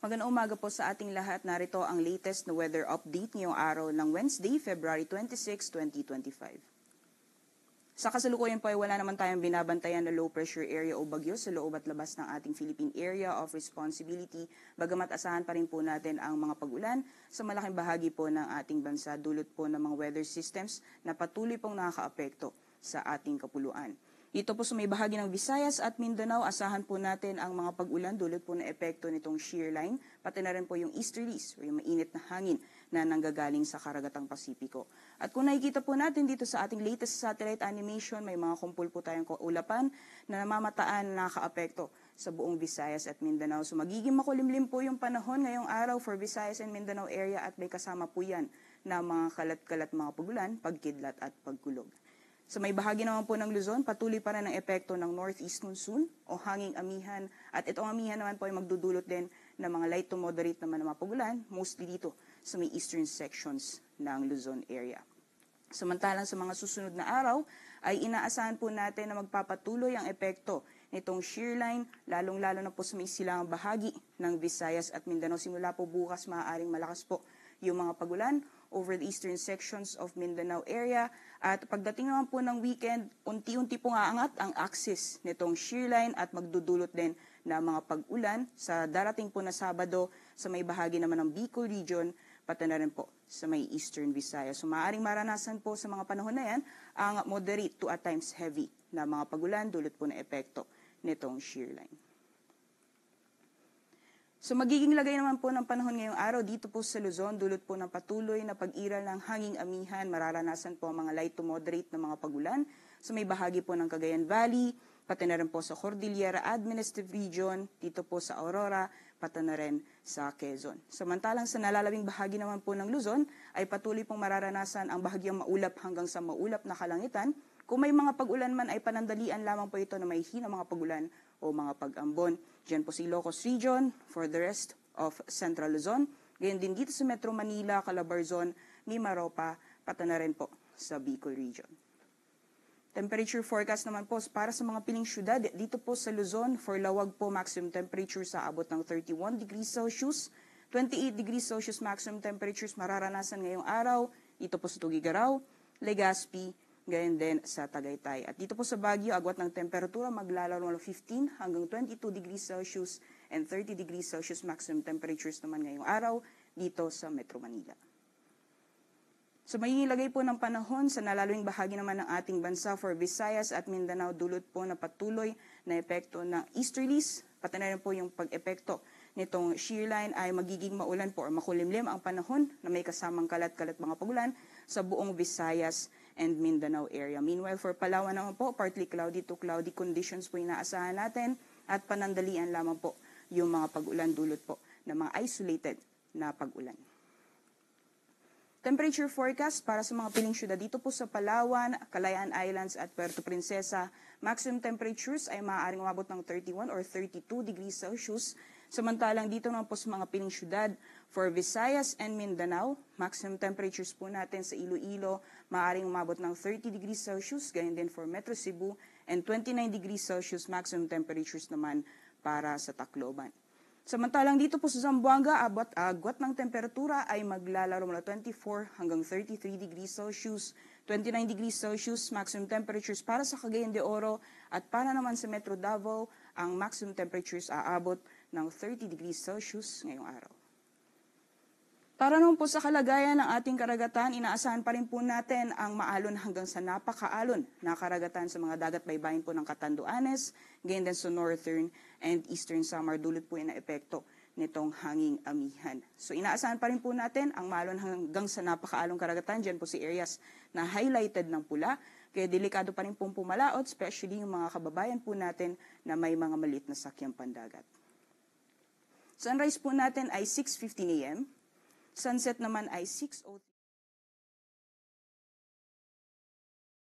Magandang umaga po sa ating lahat. Narito ang latest na weather update ngayong araw ng Wednesday, February 26, 2025. Sa kasalukuyan po ay wala naman tayong binabantayan na low pressure area o bagyo sa loob at labas ng ating Philippine Area of Responsibility, bagamat asahan pa rin po natin ang mga pag-ulan sa malaking bahagi po ng ating bansa dulot po ng mga weather systems na patuloy pong nakakaapekto sa ating kapuluan. Dito po sa may bahagi ng Visayas at Mindanao, asahan po natin ang mga pag-ulan dulot po na epekto nitong shear line, pati na rin po yung easterlies o yung mainit na hangin na nanggagaling sa karagatang Pasipiko. At kung nakikita po natin dito sa ating latest satellite animation, may mga kumpul po tayong kaulapan na namamataan na nakaapekto sa buong Visayas at Mindanao. So magiging makulimlim po yung panahon ngayong araw for Visayas and Mindanao area at may kasama po yan na mga kalat-kalat mga pagulan, pagkidlat at pagkulog. Sa may bahagi naman po ng Luzon, patuloy pa rin ang epekto ng northeast monsoon o hanging amihan at itong amihan naman po ay magdudulot din ng mga light to moderate naman na mapagulan, mostly dito sa may eastern sections ng Luzon area. Samantalang sa mga susunod na araw ay inaasahan po natin na magpapatuloy ang epekto nitong shear line, lalong-lalo na po sa may silangang bahagi ng Visayas at Mindanao. Simula po bukas maaaring malakas po yung mga pagulan over the eastern sections of Mindanao area. At pagdating naman po ng weekend, unti-unti pong aangat ang axis nitong shear line at magdudulot din na mga pag-ulan sa darating po na Sabado sa may bahagi naman ng Bicol region, pati na rin po sa may eastern Visayas. So maaaring maranasan po sa mga panahon na yan ang moderate to at times heavy na mga pagulan dulot po na epekto nitong shear line. So magiging lagay naman po ng panahon ngayong araw dito po sa Luzon, dulot po ng patuloy na pag-iral ng hanging amihan, mararanasan po ang mga light to moderate na mga pagulan. So may bahagi po ng Cagayan Valley, pati na rin po sa Cordillera Administrative Region, dito po sa Aurora, pati na rin sa Quezon. Samantalang sa nalalabing bahagi naman po ng Luzon, ay patuloy pong mararanasan ang bahagyang maulap hanggang sa maulap na kalangitan. Kung may mga pag-ulan man ay panandalian lamang po ito na may hina mga pag-ulan o mga pag-ambon. Diyan po si Ilocos Region for the rest of Central Luzon. Gayon din dito sa Metro Manila, Calabarzon, Mimaropa, pati na rin po sa Bicol Region. Temperature forecast naman po para sa mga piling syudad. Dito po sa Luzon, for Lawag po maximum temperature sa abot ng 31 degrees Celsius. 28 degrees Celsius maximum temperatures mararanasan ngayong araw. Dito po sa Tugigaraw, Legazpi, gayon din sa Tagaytay. At dito po sa Baguio, agwat ng temperatura maglalaro ng 15 hanggang 22 degrees Celsius and 30 degrees Celsius maximum temperatures naman ngayong araw dito sa Metro Manila. So magiging lagay po ng panahon sa nalalawing bahagi naman ng ating bansa for Visayas at Mindanao, dulot po na patuloy na epekto ng easterlies, pati na rin po yung pag-epekto nitong shear line ay magiging maulan po o makulimlim ang panahon na may kasamang kalat-kalat mga pagulan sa buong Visayas and Mindanao area. Meanwhile, for Palawan naman po, partly cloudy to cloudy conditions po inaasahan natin at panandalian lamang po yung mga pag-ulan dulot po ng mga isolated na pag-ulan. Temperature forecast para sa mga piling syudad dito po sa Palawan, Calayan Islands at Puerto Princesa. Maximum temperatures ay maaaring umabot ng 31 or 32 degrees Celsius. Samantalang dito naman po sa mga piling syudad for Visayas and Mindanao, maximum temperatures po natin sa Iloilo, maaaring umabot ng 30 degrees Celsius, ganyan din for Metro Cebu, and 29 degrees Celsius maximum temperatures naman para sa Tacloban. Samantalang dito po sa Zamboanga, agwat ng temperatura ay maglalaro mula 24 hanggang 33 degrees Celsius, 29 degrees Celsius maximum temperatures para sa Cagayan de Oro at para naman sa Metro Davao, ang maximum temperatures aabot ng 30 degrees Celsius ngayong araw. Para naman po sa kalagayan ng ating karagatan, inaasahan pa rin po natin ang maalon hanggang sa napakaalon na karagatan sa mga dagat baybayin po ng Catanduanes, gayon din sa northern and eastern Samar, dulot po yung epekto nitong hanging amihan. So inaasahan pa rin po natin ang maalon hanggang sa napakaalong karagatan, dyan po si areas na highlighted ng pula, kaya delikado pa rin pong pumalaot, especially yung mga kababayan po natin na may mga maliit na sakyang pandagat. Sunrise po natin ay 6:15 a.m., sunset naman ay 6:03.